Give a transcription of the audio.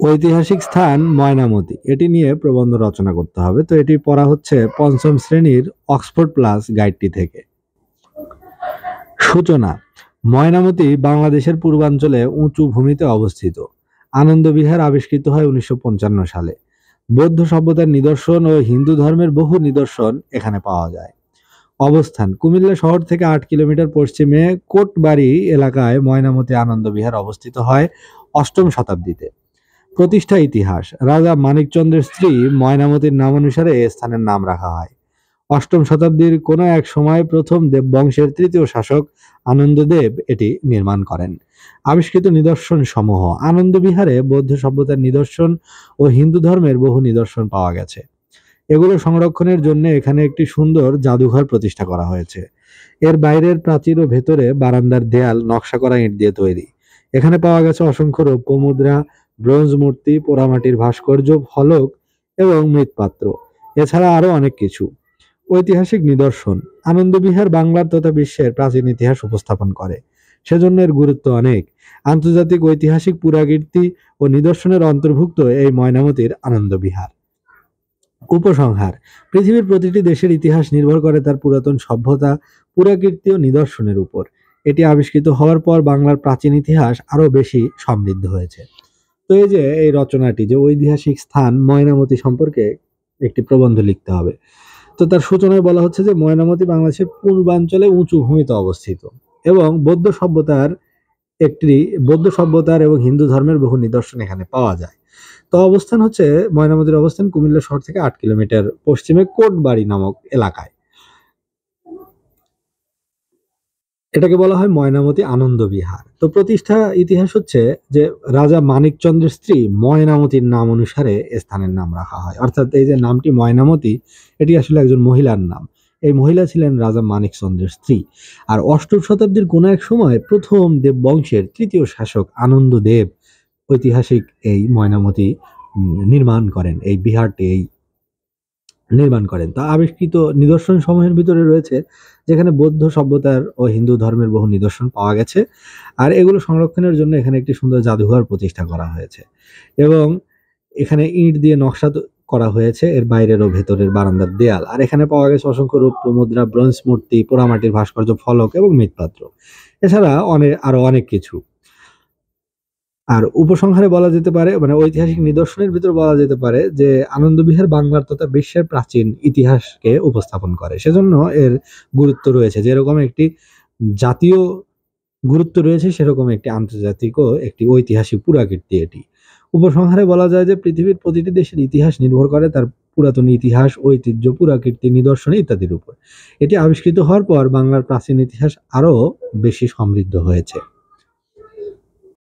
ঐতিহাসিক স্থান ময়নামতি, এটি নিয়ে প্রবন্ধ রচনা করতে হবে। তো এটি পড়া হচ্ছে পঞ্চম শ্রেণীর অক্সফোর্ড প্লাস গাইডটি থেকে। সূচনা: ময়নামতি বাংলাদেশের পূর্বাঞ্চলে উঁচু ভূমিতে অবস্থিত। আনন্দবিহার আবিষ্কৃত হয় 1955 সালে। বৌদ্ধ সভ্যতার নিদর্শন ও হিন্দু ধর্মের বহু নিদর্শন এখানে পাওয়া যায়। অবস্থান: কুমিল্লা শহর থেকে 8 কিলোমিটার পশ্চিমে কোটবাড়ি এলাকায় ময়নামতি আনন্দবিহার অবস্থিত হয় 8ম শতাব্দীতে। প্রতিষ্ঠা: ইতিহাস: রাজা মানিকচন্দ্রের স্ত্রী ময়নামতির নাম অনুসারে এ স্থানের নাম রাখা হয়। 8ম শতাব্দীর কোনো এক সময় প্রথম দেববংশের 3য় শাসক আনন্দদেব এটি নির্মাণ করেন। আবিষ্কৃত নিদর্শন সমূহ: আনন্দবিহারে বৌদ্ধ সভ্যতার নিদর্শন ও হিন্দু ধর্মের বহু নিদর্শন পাওয়া গেছে। এগুলো সংরক্ষণের জন্য এখানে একটি সুন্দর জাদুঘর প্রতিষ্ঠা করা হয়েছে। এর বাইরের প্রাচীর ও ভেতরে বারান্দার দেয়াল নকশা করা ইট দিয়ে তৈরি। এখানে পাওয়া গেছে অসংখ্য রৌপ্য মুদ্রা, ব্রোঞ্জ মূর্তি, পোড়ামাটির ভাস্কর্য, ফলক এবং মৃৎপাত্র। এছাড়া আরো অনেক কিছু। ঐতিহাসিক নিদর্শন: আনন্দবিহার বাংলার তথা বিশ্বের প্রাচীন ইতিহাস উপস্থাপন করে, সেজন্য এর গুরুত্ব অনেক। আন্তর্জাতিক ঐতিহাসিক পুরাকীর্তি ও নিদর্শনের অন্তর্ভুক্ত এই ময়নামতির আনন্দবিহার। উপসংহার: পৃথিবীর প্রতিটি দেশের ইতিহাস নির্ভর করে তার পুরাতন সভ্যতা, পুরাকীর্তি ও নিদর্শনের উপর। এটি আবিষ্কৃত হওয়ার পর বাংলার প্রাচীন ইতিহাস আরো বেশি সমৃদ্ধ হয়েছে। তো এই যে এই রচনাটি, যে ঐতিহাসিক স্থান ময়নামতি সম্পর্কে একটি প্রবন্ধ লিখতে হবে। তো তার সূচনায় বলা হচ্ছে যে ময়নামতি বাংলাদেশের পূর্বাঞ্চলে উঁচু ভূমিতে অবস্থিত এবং বৌদ্ধ সভ্যতার এবং হিন্দু ধর্মের বহু নিদর্শন এখানে পাওয়া যায়। তো অবস্থান হচ্ছে, ময়নামতির অবস্থান কুমিল্লা শহর থেকে 8 কিলোমিটার পশ্চিমে কোটবাড়ি নামক এলাকায়। এটাকে বলা হয় ময়নামতি আনন্দ বিহার। তো প্রতিষ্ঠা ইতিহাস হচ্ছে যে রাজা মানিকচন্দ্রের স্ত্রী ময়নামতির নাম অনুসারে স্থানের নাম রাখা হয়। অর্থাৎ এই যে নামটি ময়নামতি, এটি আসলে একজন মহিলার নাম। এই মহিলা ছিলেন রাজা মানিকচন্দ্রের স্ত্রী। আর 8ম শতাব্দীর কোনো এক সময় প্রথম দেববংশের 3য় শাসক আনন্দদেব ঐতিহাসিক এই ময়নামতি নির্মাণ করেন, এই বিহারটি নির্মাণ করেন। তা আবিষ্কৃত নিদর্শন সমূহের ভিতরে রয়েছে যেখানে বৌদ্ধ সভ্যতার ও হিন্দু ধর্মের বহু নিদর্শন পাওয়া গেছে। আর এগুলো সংরক্ষণের জন্য এখানে একটি সুন্দর জাদুঘর প্রতিষ্ঠা করা হয়েছে এবং এখানে ইট দিয়ে নকশা করা হয়েছে এর বাইরের ও ভেতরের বারান্দার দেয়াল। আর এখানে পাওয়া গেছে অসংখ্য রৌপ্য মুদ্রা, ব্রোঞ্জ মূর্তি, পোড়ামাটির ভাস্কর্য, ফলক এবং মৃৎপাত্র। এছাড়া আরো অনেক কিছু। আর উপসংহারে বলা যেতে পারে, মানে ঐতিহাসিক নিদর্শনের ভিতর বলা যেতে পারে যে আনন্দবিহার বাংলার তথা বিশ্বের প্রাচীন ইতিহাসকে উপস্থাপন করে, সেজন্য এর গুরুত্ব রয়েছে। যেরকম একটি জাতীয় গুরুত্ব রয়েছে, সেরকম একটি আন্তর্জাতিক ও একটি ঐতিহাসিক পুরাকীর্তি এটি। উপসংহারে বলা যায় যে পৃথিবীর প্রতিটি দেশের ইতিহাস নির্ভর করে তার পুরাতন ইতিহাস, ঐতিহ্য, পুরাকীর্তি, নিদর্শন ইত্যাদির উপর। এটি আবিষ্কৃত হওয়ার পর বাংলার প্রাচীন ইতিহাস আরো বেশি সমৃদ্ধ হয়েছে।